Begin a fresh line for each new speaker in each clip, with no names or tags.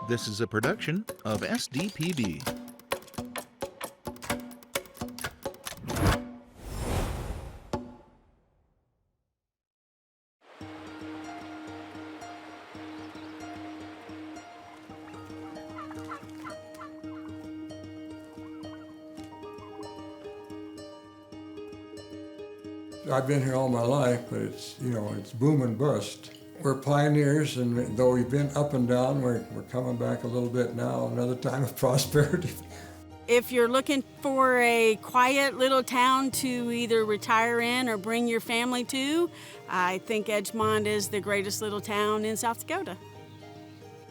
This is a production of SDPB.
I've been here all my life, but it's boom and bust. We're pioneers, and though we've been up and down, we're coming back a little bit now, another time of prosperity.
If you're looking for a quiet little town to either retire in or bring your family to, I think Edgemont is the greatest little town in South Dakota.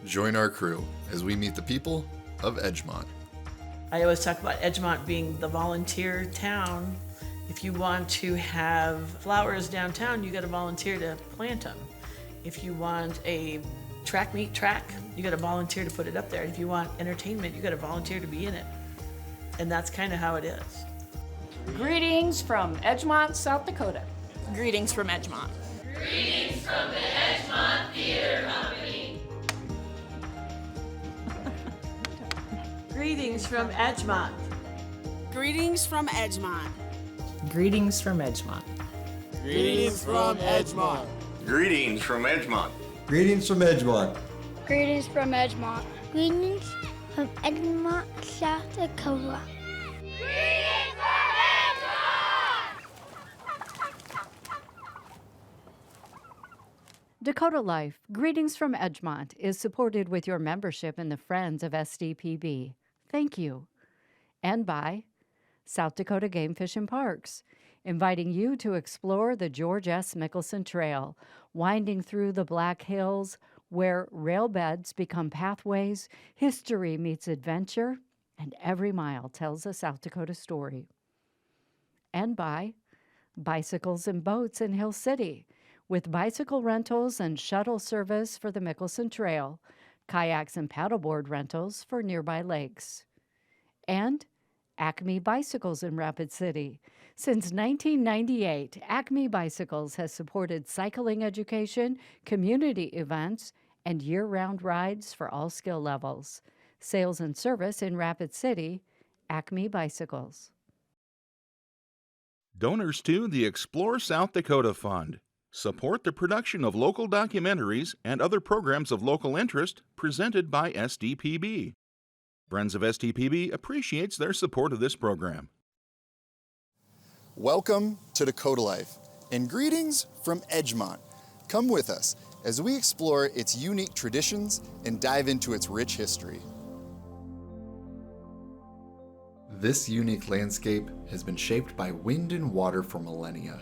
Join our crew as we meet the people of Edgemont.
I always talk about Edgemont being the volunteer town. If you want to have flowers downtown, you got to volunteer to plant them. If you want a track meet track, you got to volunteer to put it up there. If you want entertainment, you got to volunteer to be in it. And that's kind of how it is.
Greetings from Edgemont, South Dakota.
Greetings from Edgemont.
Greetings from the Edgemont Theater Company.
Greetings from Edgemont.
Greetings from Edgemont.
Greetings from Edgemont.
Greetings from Edgemont.
Greetings from Edgemont.
Greetings from Edgemont.
Greetings from Edgemont. Greetings from Edgemont, South Dakota.
Greetings from Edgemont!
Dakota Life, Greetings from Edgemont is supported with your membership in the Friends of SDPB. Thank you. And by South Dakota Game Fish and Parks, inviting you to explore the George S. Mickelson Trail, winding through the Black Hills, where rail beds become pathways, history meets adventure, and every mile tells a South Dakota story. And by Bicycles and Boats in Hill City, with bicycle rentals and shuttle service for the Mickelson Trail, kayaks and paddleboard rentals for nearby lakes. And 𝐃𝐚𝐤𝐿 Bicycles in Rapid City. Since 1998, 𝐃𝐚𝐤𝐿 Bicycles has supported cycling education, community events, and year-round rides for all skill levels. Sales and service in Rapid City, 𝐃𝐚𝐤𝐿 Bicycles.
Donors to the Explore South Dakota Fund support the production of local documentaries and other programs of local interest presented by SDPB. Friends of SDPB appreciates their support of this program.
Welcome to Dakota Life, and greetings from Edgemont. Come with us as we explore its unique traditions and dive into its rich history. This unique landscape has been shaped by wind and water for millennia.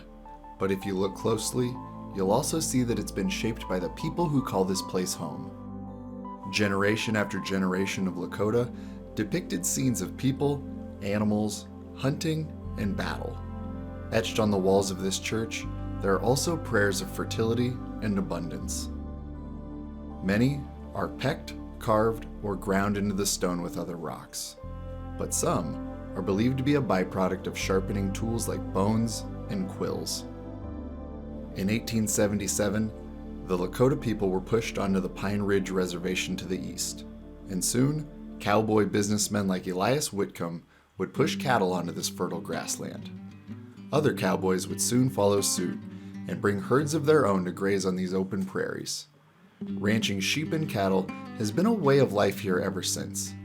But if you look closely, you'll also see that it's been shaped by the people who call this place home. Generation after generation of Lakota depicted scenes of people, animals, hunting, and battle. Etched on the walls of this church, there are also prayers of fertility and abundance. Many are pecked, carved, or ground into the stone with other rocks. But some are believed to be a byproduct of sharpening tools like bones and quills. In 1877, the Lakota people were pushed onto the Pine Ridge Reservation to the east, and soon, cowboy businessmen like Elias Whitcomb would push cattle onto this fertile grassland. Other cowboys would soon follow suit and bring herds of their own to graze on these open prairies. Ranching sheep and cattle has been a way of life here ever since.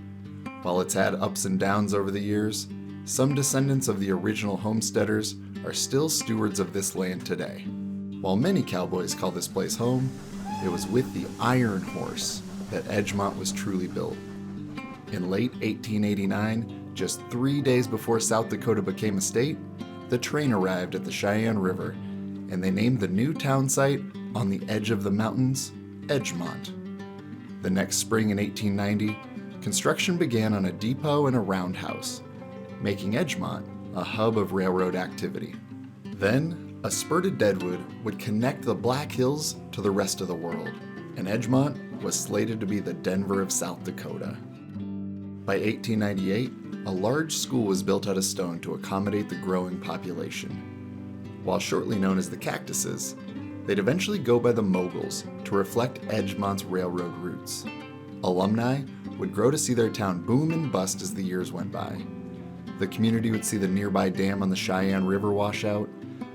While it's had ups and downs over the years, some descendants of the original homesteaders are still stewards of this land today. While many cowboys call this place home, it was with the iron horse that Edgemont was truly built. In late 1889, just 3 days before South Dakota became a state, the train arrived at the Cheyenne River, and they named the new town site on the edge of the mountains, Edgemont. The next spring in 1890, construction began on a depot and a roundhouse, making Edgemont a hub of railroad activity. Then, a spurted deadwood would connect the Black Hills to the rest of the world, and Edgemont was slated to be the Denver of South Dakota. By 1898, a large school was built out of stone to accommodate the growing population. While shortly known as the Cactuses, they'd eventually go by the Moguls to reflect Edgemont's railroad roots. Alumni would grow to see their town boom and bust as the years went by. The community would see the nearby dam on the Cheyenne River wash out,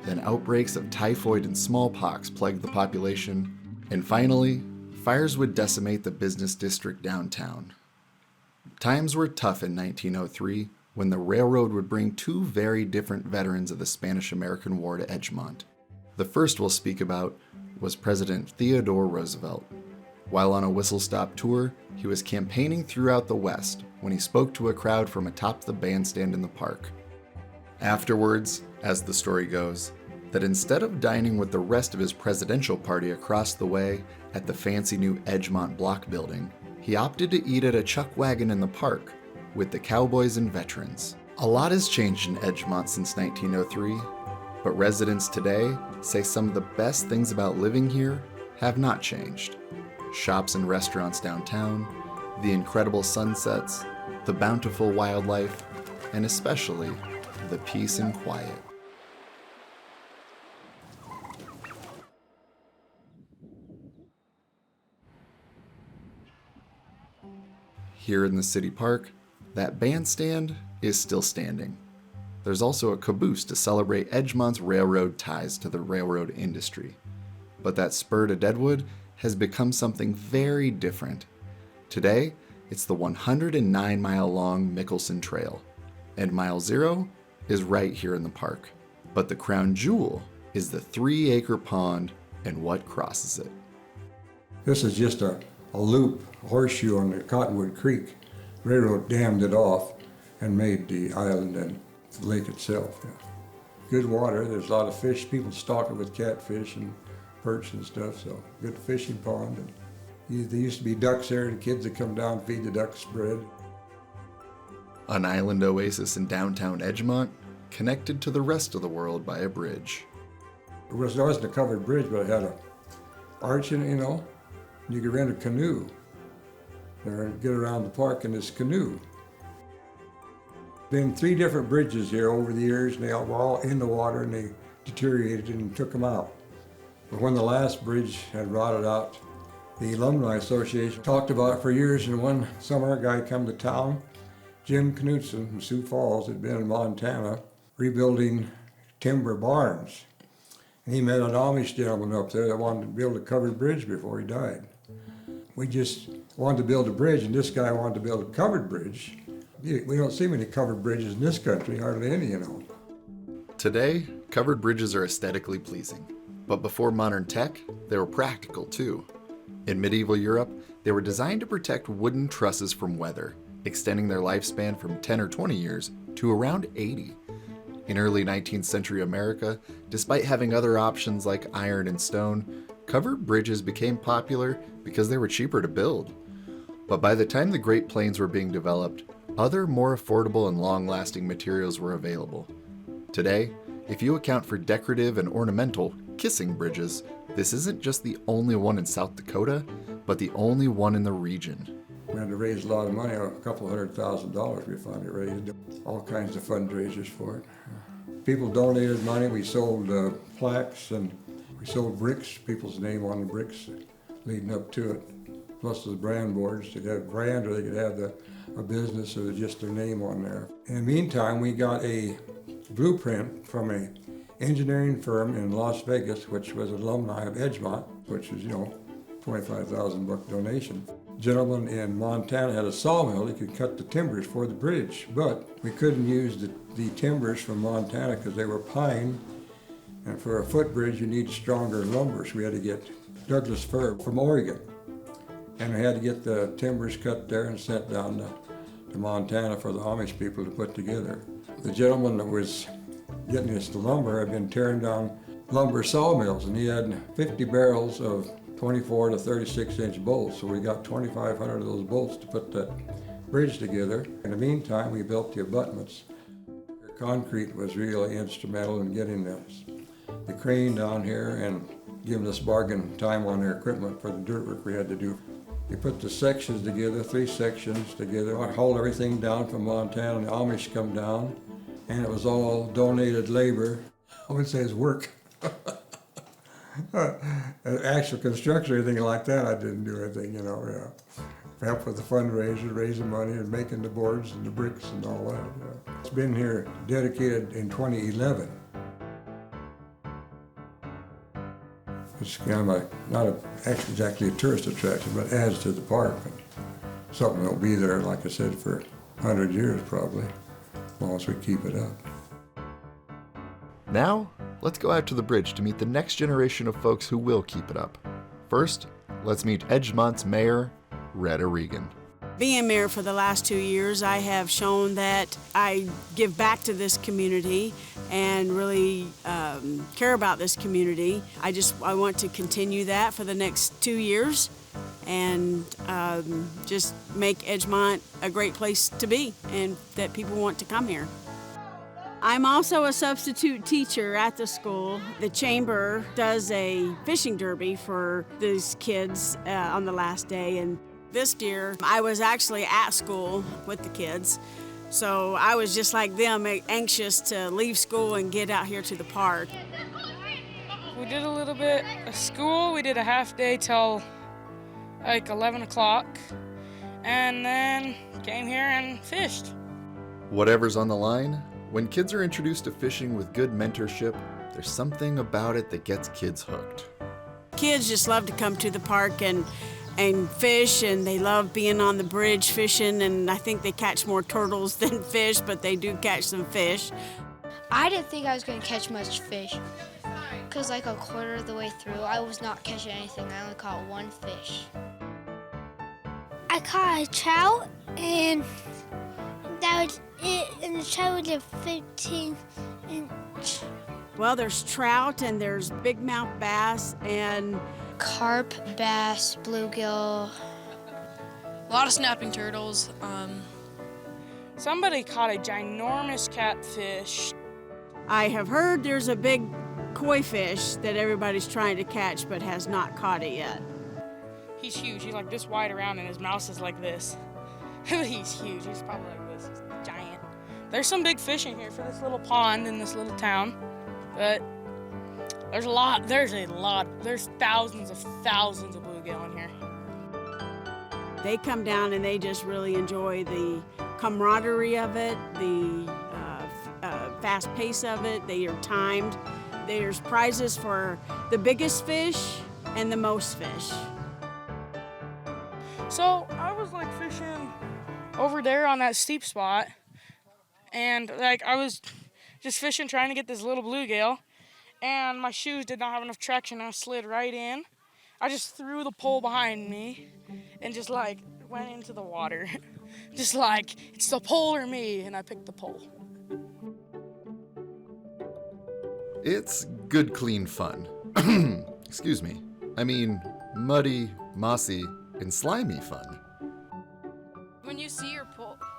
then outbreaks of typhoid and smallpox plagued the population, and finally, fires would decimate the business district downtown. Times were tough in 1903 when the railroad would bring two very different veterans of the Spanish-American War to Edgemont. The first we'll speak about was President Theodore Roosevelt. While on a whistle-stop tour, he was campaigning throughout the West when he spoke to a crowd from atop the bandstand in the park. Afterwards, as the story goes, that instead of dining with the rest of his presidential party across the way at the fancy new Edgemont block building, he opted to eat at a chuck wagon in the park with the cowboys and veterans. A lot has changed in Edgemont since 1903, but residents today say some of the best things about living here have not changed. Shops and restaurants downtown, the incredible sunsets, the bountiful wildlife, and especially the peace and quiet. Here in the city park, that bandstand is still standing. There's also a caboose to celebrate Edgemont's railroad ties to the railroad industry. But that spur to Deadwood has become something very different. Today, it's the 109-mile-long Mickelson Trail, and Mile Zero is right here in the park. But the crown jewel is the 3-acre pond and what crosses it.
This is just a loop, a horseshoe on the Cottonwood Creek. Railroad dammed it off and made the island and the lake itself. Yeah. Good water, there's a lot of fish. People stock it with catfish and perch and stuff, so good fishing pond. And there used to be ducks there, and kids would come down and feed the ducks bread.
An island oasis in downtown Edgemont, connected to the rest of the world by a bridge.
There wasn't a covered bridge, but it had a arch in it, you know. You could rent a canoe there and get around the park in this canoe. Been 3 different bridges here over the years, and they were all in the water, and they deteriorated and took them out. But when the last bridge had rotted out, the Alumni Association talked about it for years, and one summer a guy come to town, Jim Knutson from Sioux Falls, had been in Montana rebuilding timber barns. And he met an Amish gentleman up there that wanted to build a covered bridge before he died. We just wanted to build a bridge, and this guy wanted to build a covered bridge. We don't see many covered bridges in this country, hardly any, you know.
Today, covered bridges are aesthetically pleasing. But before modern tech, they were practical too. In medieval Europe, they were designed to protect wooden trusses from weather, extending their lifespan from 10 or 20 years to around 80. In early 19th century America, despite having other options like iron and stone, covered bridges became popular because they were cheaper to build. But by the time the Great Plains were being developed, other more affordable and long-lasting materials were available. Today, if you account for decorative and ornamental kissing bridges, this isn't just the only one in South Dakota, but the only one in the region.
We had to raise a lot of money, a couple $100,000 we finally raised. All kinds of fundraisers for it. People donated money, we sold plaques, and we sold bricks, people's name on the bricks leading up to it. Plus the brand boards, they could have a brand or they could have a business or just their name on there. In the meantime, we got a blueprint from a engineering firm in Las Vegas, which was an alumni of Edgemont, which was, $25,000 donation. A gentleman in Montana had a sawmill. He could cut the timbers for the bridge, but we couldn't use the timbers from Montana because they were pine, and for a footbridge you need stronger lumber, so we had to get Douglas fir from Oregon. And we had to get the timbers cut there and sent down to Montana for the Amish people to put together. The gentleman that was getting us the lumber had been tearing down lumber sawmills, and he had 50 barrels of 24 to 36-inch bolts, so we got 2,500 of those bolts to put that bridge together. In the meantime, we built the abutments. Concrete was really instrumental in getting the crane down here and giving us bargain time on their equipment for the dirt work we had to do. We put the sections together, 3 sections together. I hauled everything down from Montana, and the Amish come down, and it was all donated labor. I wouldn't say it's work. Actual construction or anything like that, I didn't do anything, help with the fundraisers, raising money and making the boards and the bricks and all that. It's been here dedicated in 2011. It's kind of not exactly a tourist attraction, but adds to the park. And something that'll be there, like I said, for 100 years probably, as long as we keep it up.
Now, let's go out to the bridge to meet the next generation of folks who will keep it up. First, let's meet Edgemont's mayor, Rheta Reagan.
Being mayor for the last 2 years, I have shown that I give back to this community and really care about this community. I want to continue that for the next 2 years and just make Edgemont a great place to be and that people want to come here. I'm also a substitute teacher at the school. The chamber does a fishing derby for these kids on the last day, and this year I was actually at school with the kids, so I was just like them, anxious to leave school and get out here to the park.
We did a little bit of school. We did a half day till like 11 o'clock, and then came here and fished.
Whatever's on the line, when kids are introduced to fishing with good mentorship, there's something about it that gets kids hooked.
Kids just love to come to the park and fish, and they love being on the bridge fishing, and I think they catch more turtles than fish, but they do catch some fish.
I didn't think I was going to catch much fish, because like a quarter of the way through, I was not catching anything. I only caught one fish. I caught a trout, and that was it, and the trout was a 15-inch.
Well, there's trout, and there's bigmouth bass, and
carp, bass, bluegill.
A lot of snapping turtles. Somebody caught a ginormous catfish.
I have heard there's a big koi fish that everybody's trying to catch but has not caught it yet.
He's huge. He's like this wide around and his mouth is like this. He's huge. He's probably like this. He's giant. There's some big fish in here for this little pond in this little town, but there's thousands of bluegill in here.
They come down and they just really enjoy the camaraderie of it, the fast pace of it. They are timed. There's prizes for the biggest fish and the most fish.
So I was like fishing over there on that steep spot, and like I was just fishing trying to get this little bluegill, and my shoes did not have enough traction. I slid right in. I just threw the pole behind me and just like went into the water. Just like, it's the pole or me, and I picked the pole.
It's good, clean fun. Excuse me. I mean, muddy, mossy, and slimy fun.
When you see your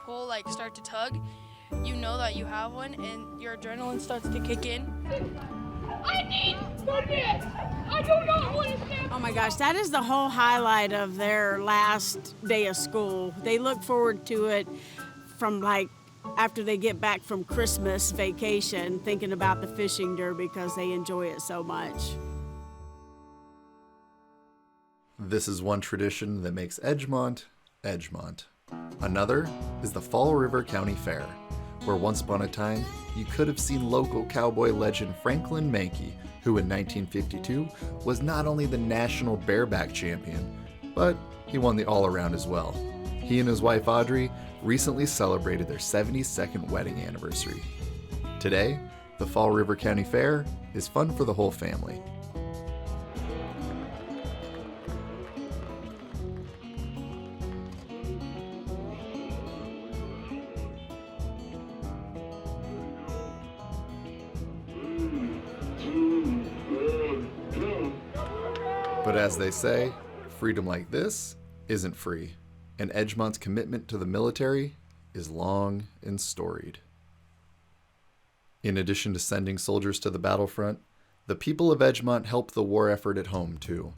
pole like start to tug, you know that you have one, and your adrenaline starts to kick in.
I need goodness! I do not want to stand.
Oh my gosh, that is the whole highlight of their last day of school. They look forward to it from like after they get back from Christmas vacation, thinking about the fishing derby because they enjoy it so much.
This is one tradition that makes Edgemont, Edgemont. Another is the Fall River County Fair, where once upon a time, you could have seen local cowboy legend Franklin Mankey, who in 1952 was not only the national bareback champion, but he won the all-around as well. He and his wife Audrey recently celebrated their 72nd wedding anniversary. Today, the Fall River County Fair is fun for the whole family. But as they say, freedom like this isn't free, and Edgemont's commitment to the military is long and storied. In addition to sending soldiers to the battlefront, the people of Edgemont helped the war effort at home too.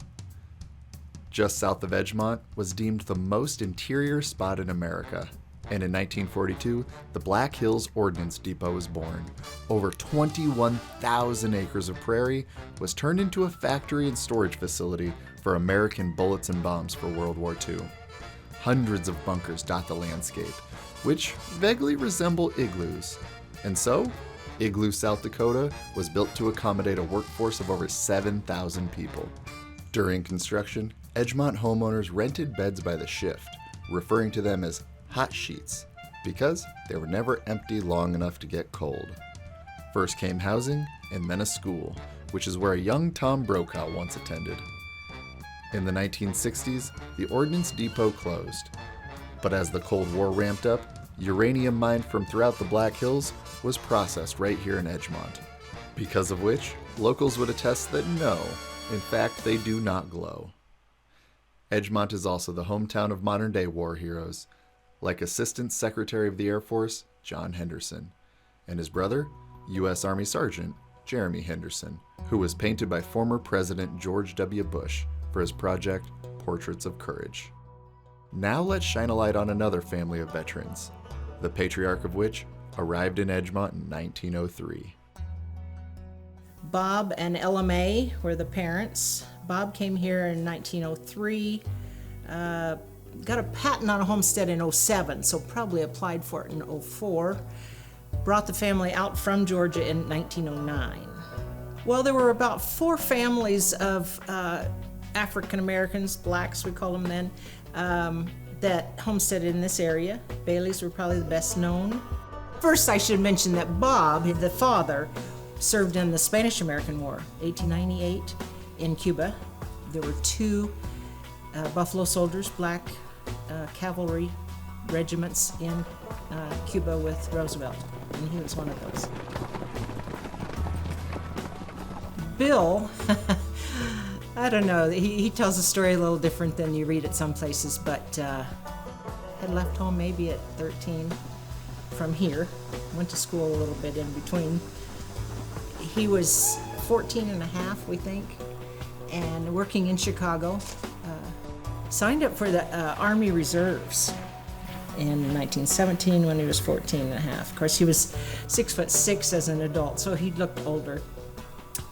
Just south of Edgemont was deemed the most interior spot in America, and in 1942, the Black Hills Ordnance Depot was born. Over 21,000 acres of prairie was turned into a factory and storage facility for American bullets and bombs for World War II. Hundreds of bunkers dot the landscape, which vaguely resemble igloos. And so, Igloo, South Dakota was built to accommodate a workforce of over 7,000 people. During construction, Edgemont homeowners rented beds by the shift, referring to them as hot sheets, because they were never empty long enough to get cold. First came housing, and then a school, which is where a young Tom Brokaw once attended. In the 1960s, the Ordnance Depot closed. But as the Cold War ramped up, uranium mined from throughout the Black Hills was processed right here in Edgemont. Because of which, locals would attest that no, in fact, they do not glow. Edgemont is also the hometown of modern-day war heroes, like Assistant Secretary of the Air Force, John Henderson, and his brother, U.S. Army Sergeant Jeremy Henderson, who was painted by former President George W. Bush for his project, Portraits of Courage. Now let's shine a light on another family of veterans, the patriarch of which arrived in Edgemont in 1903.
Bob and Ella Mae were the parents. Bob came here in 1903, got a patent on a homestead in 07, so probably applied for it in 04. Brought the family out from Georgia in 1909. Well, there were about 4 families of African Americans, blacks we call them then, that homesteaded in this area. Baileys were probably the best known. First, I should mention that Bob, the father, served in the Spanish-American War, 1898, in Cuba. There were 2 Buffalo Soldiers, black cavalry regiments in Cuba with Roosevelt, and he was one of those. Bill, I don't know, he tells the story a little different than you read it some places, but had left home maybe at 13 from here, went to school a little bit in between. He was 14 and a half, we think, and working in Chicago. Signed up for the Army Reserves in 1917 when he was 14 and a half. Of course, he was 6'6" as an adult, so he looked older.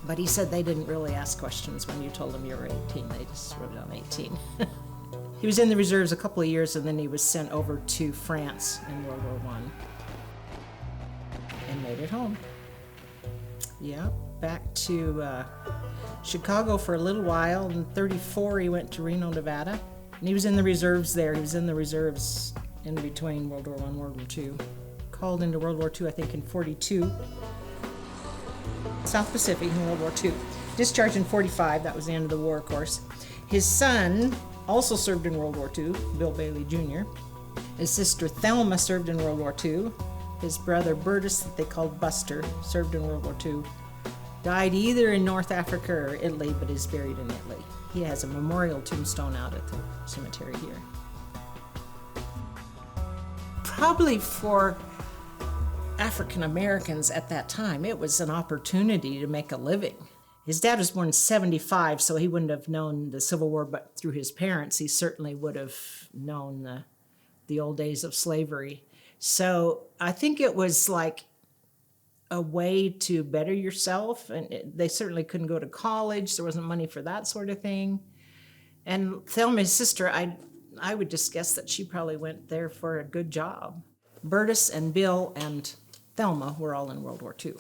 But he said they didn't really ask questions when you told them you were 18. They just wrote down 18. He was in the reserves a couple of years, and then he was sent over to France in World War I and made it home. Yeah, back to Chicago for a little while. In 34, he went to Reno, Nevada, and he was in the reserves there. He was in the reserves in between World War I and World War II. Called into World War II, I think, in 42. South Pacific in World War II. Discharged in 45, that was the end of the war, of course. His son also served in World War II, Bill Bailey Jr. His sister Thelma served in World War II. His brother Bertus, that they called Buster, served in World War II. Died either in North Africa or Italy, but is buried in Italy. He has a memorial tombstone out at the cemetery here. Probably for African Americans at that time, it was an opportunity to make a living. His dad was born in 75, so he wouldn't have known the Civil War, but through his parents, he certainly would have known the old days of slavery. So I think it was like a way to better yourself, and they certainly couldn't go to college. There wasn't money for that sort of thing. And Thelma, his sister, I would just guess that she probably went there for a good job. Bertus and Bill and Thelma were all in World War II.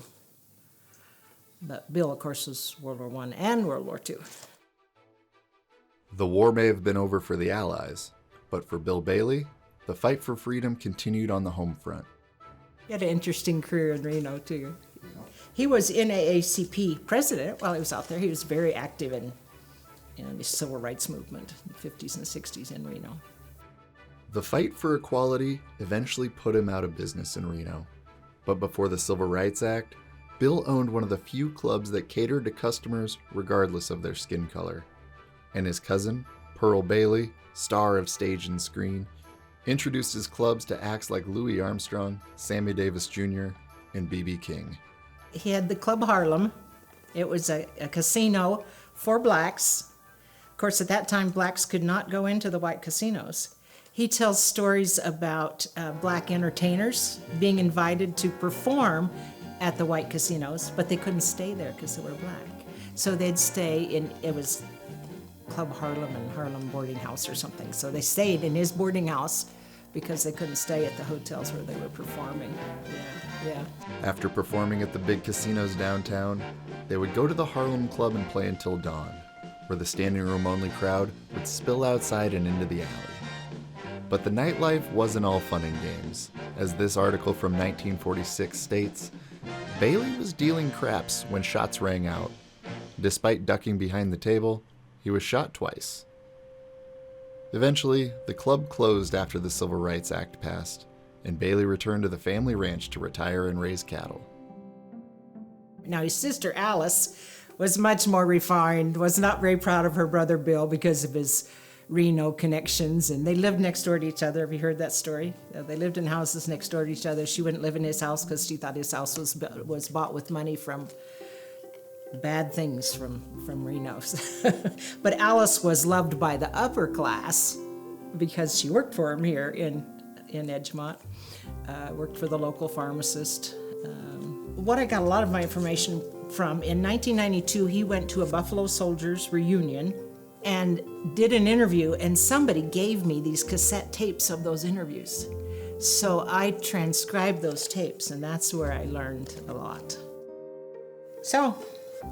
But Bill, of course, was World War I and World War II.
The war may have been over for the Allies, but for Bill Bailey, the fight for freedom continued on the home front.
He had an interesting career in Reno, too. He was NAACP president while he was out there. He was very active in the civil rights movement in the 50s and 60s in Reno.
The fight for equality eventually put him out of business in Reno. But before the Civil Rights Act, Bill owned one of the few clubs that catered to customers regardless of their skin color. And his cousin, Pearl Bailey, star of stage and screen, introduced his clubs to acts like Louis Armstrong, Sammy Davis Jr., and B.B. King.
He had the Club Harlem. It was a casino for blacks. Of course, at that time, blacks could not go into the white casinos. He tells stories about black entertainers being invited to perform at the white casinos, but they couldn't stay there because they were black. So they'd stay in, it was Club Harlem and Harlem boarding house or something. So they stayed in his boarding house because they couldn't stay at the hotels where they were performing. Yeah.
After performing at the big casinos downtown, they would go to the Harlem Club and play until dawn, where the standing room only crowd would spill outside and into the alley. But the nightlife wasn't all fun and games. As this article from 1946 states, Bailey was dealing craps when shots rang out. Despite ducking behind the table, he was shot twice. Eventually, the club closed after the Civil Rights Act passed, and Bailey returned to the family ranch to retire and raise cattle.
Now, his sister Alice was much more refined, was not very proud of her brother Bill because of his Reno connections, and they lived next door to each other. Have you heard that story? They lived in houses next door to each other. She wouldn't live in his house because she thought his house was bought with money from bad things from Reno. But Alice was loved by the upper class because she worked for him here in Edgemont, worked for the local pharmacist. What I got a lot of my information from, in 1992, he went to a Buffalo Soldiers reunion and did an interview, and somebody gave me these cassette tapes of those interviews. So I transcribed those tapes, and that's where I learned a lot. So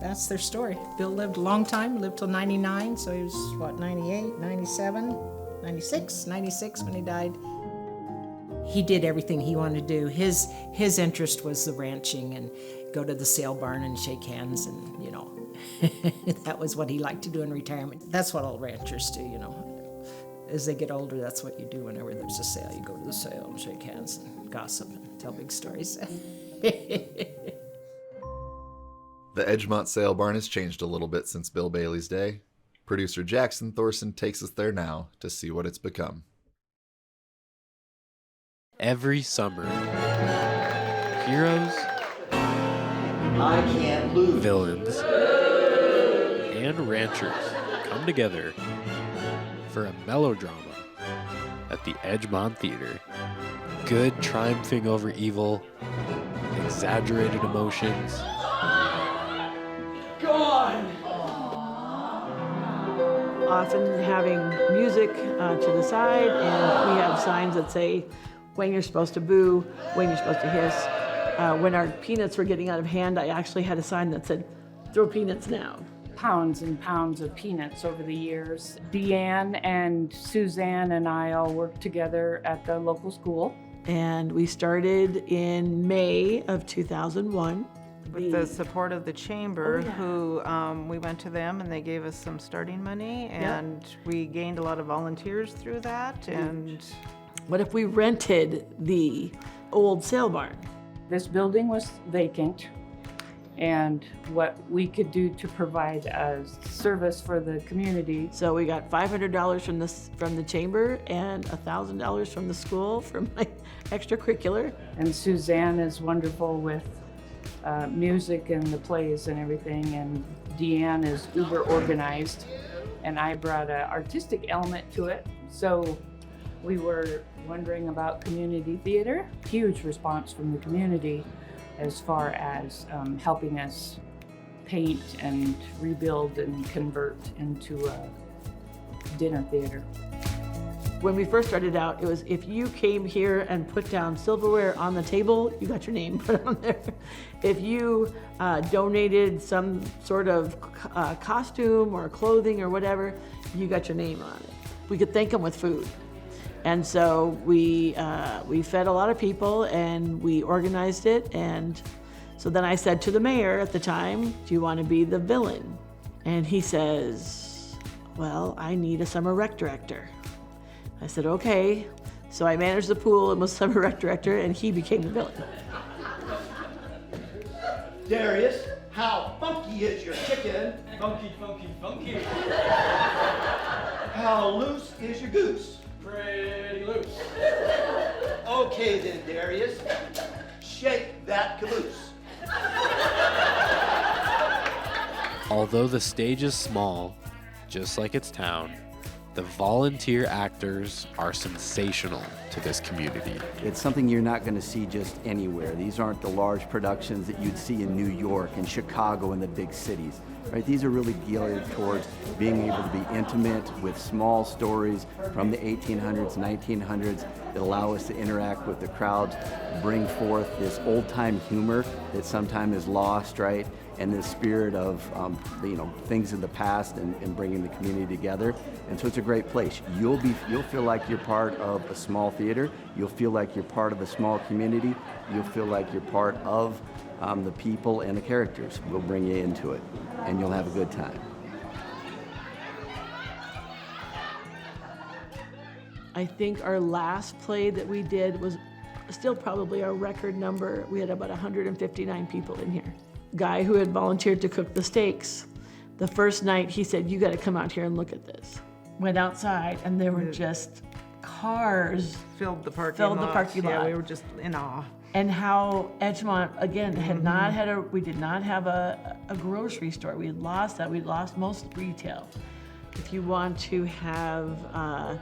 that's their story. Bill lived a long time, lived till 99, so he was, 98, 97, 96 when he died. He did everything he wanted to do. His interest was the ranching and go to the sale barn and shake hands and, that was what he liked to do in retirement. That's what all ranchers do, As they get older, that's what you do whenever there's a sale. You go to the sale and shake hands and gossip and tell big stories.
The Edgemont sale barn has changed a little bit since Bill Bailey's day. Producer Jackson Thorson takes us there now to see what it's become.
Every summer, heroes,
I can't lose,
villains, and ranchers come together for a melodrama at the Edgemont Theater. Good triumphing over evil, exaggerated emotions.
Gone!
Often having music to the side, and we have signs that say when you're supposed to boo, when you're supposed to hiss. When our peanuts were getting out of hand, I actually had a sign that said, "Throw peanuts now."
Pounds and pounds of peanuts over the years. Deanne and Suzanne and I all worked together at the local school.
And we started in May of 2001.
With the support of the chamber, who we went to them and they gave us some starting money, and we gained a lot of volunteers through that. And
what if we rented the old sale barn?
This building was vacant, and what we could do to provide a service for the community.
So we got $500 from the chamber and $1,000 from the school for my extracurricular.
And Suzanne is wonderful with music and the plays and everything, and Deanne is uber organized, and I brought an artistic element to it. So we were wondering about community theater. Huge response from the community as far as helping us paint and rebuild and convert into a dinner theater.
When we first started out, it was if you came here and put down silverware on the table, you got your name put on there. If you donated some sort of costume or clothing or whatever, you got your name on it. We could thank them with food. And so we fed a lot of people and we organized it. And so then I said to the mayor at the time, "Do you want to be the villain?" And he says, "Well, I need a summer rec director." I said, "Okay." So I managed the pool and was summer rec director, and he became the villain.
Darius, how funky is your chicken?
Funky, funky, funky.
How loose is your goose?
Pretty loose.
Okay then, Darius, shake that caboose.
Although the stage is small, just like its town, The volunteer actors are sensational to this community.
It's something you're not going to see just anywhere. These aren't the large productions that you'd see in New York and Chicago and the big cities. Right? These are really geared towards being able to be intimate with small stories from the 1800s, 1900s that allow us to interact with the crowds, bring forth this old-time humor that sometimes is lost, right? And this spirit of things in the past and bringing the community together. And so it's a great place. You'll feel like you're part of a small theater. You'll feel like you're part of a small community. You'll feel like you're part of the people and the characters. We'll bring you into it, and you'll have a good time.
I think our last play that we did was still probably our record number. We had about 159 people in here. Guy who had volunteered to cook the steaks, the first night he said, "You got to come out here and look at this." Went outside and there were just cars
Filled the parking lot. Yeah, we were just in awe.
And how Edgemont, again, we did not have a grocery store. We had lost that. We lost most retail. If you want to have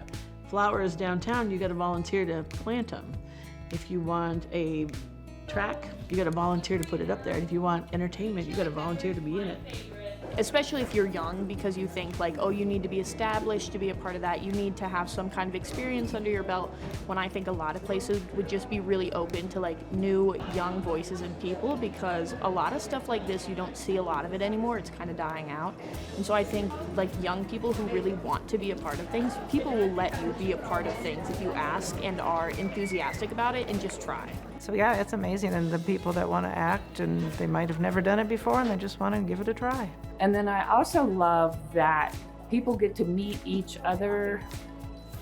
flowers downtown, you got to volunteer to plant them. If you want a track, you got to volunteer to put it up there. And if you want entertainment, you got to volunteer to be in it.
Especially if you're young, because you think like, oh, you need to be established to be a part of that. You need to have some kind of experience under your belt. When I think a lot of places would just be really open to like new, young voices and people, because a lot of stuff like this, you don't see a lot of it anymore. It's kind of dying out. And so I think like young people who really want to be a part of things, people will let you be a part of things if you ask and are enthusiastic about it and just try.
So yeah, it's amazing, and the people that want to act, and they might have never done it before, and they just want to give it a try.
And then I also love that people get to meet each other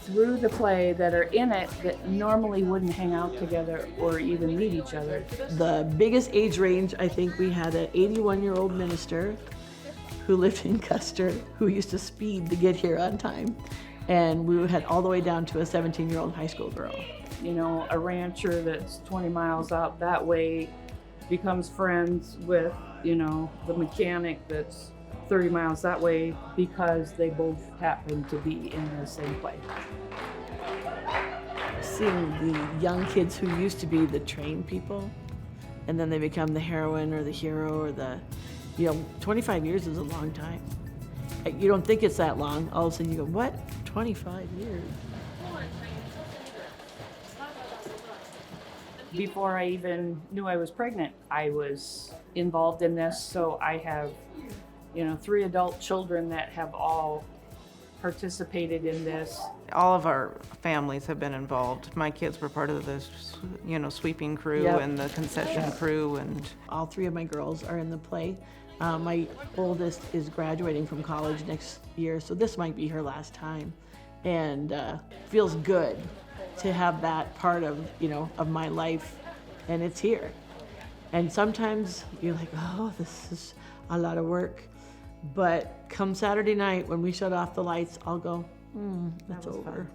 through the play that are in it that normally wouldn't hang out together or even meet each other.
The biggest age range, I think we had an 81-year-old minister who lived in Custer, who used to speed to get here on time. And we had all the way down to a 17-year-old high school girl.
You know, a rancher that's 20 miles out that way becomes friends with, you know, the mechanic that's 30 miles that way because they both happen to be in the same place.
Seeing the young kids who used to be the trained people, and then they become the heroine or the hero or 25 years is a long time. You don't think it's that long, all of a sudden you go, what? 25 years?
Before I even knew I was pregnant, I was involved in this. So I have, 3 adult children that have all participated in this.
All of our families have been involved. My kids were part of the, sweeping crew and the concession crew, and
all 3 of my girls are in the play. My oldest is graduating from college next year, so this might be her last time, and feels good to have that part of, of my life, and it's here. And sometimes you're like, oh, this is a lot of work. But come Saturday night when we shut off the lights, I'll go, that's over.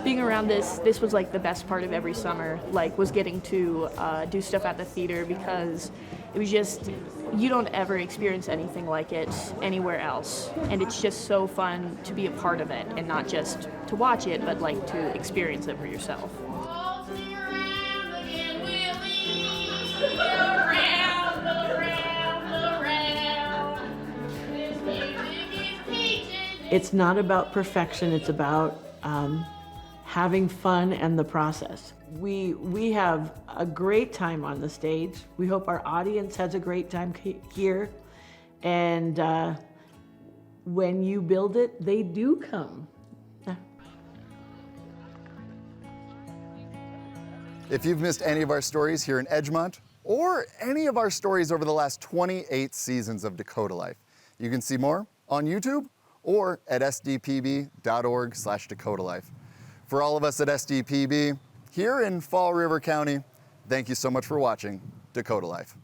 Being around this was like the best part of every summer, was getting to do stuff at the theater, because it was just, you don't ever experience anything like it anywhere else. And it's just so fun to be a part of it, and not just to watch it, but to experience it for yourself.
It's not about perfection, it's about having fun and the process. We have a great time on the stage. We hope our audience has a great time here. And when you build it, they do come.
If you've missed any of our stories here in Edgemont, or any of our stories over the last 28 seasons of Dakota Life, you can see more on YouTube or at sdpb.org/Dakota Life. For all of us at SDPB, here in Fall River County, thank you so much for watching Dakota Life.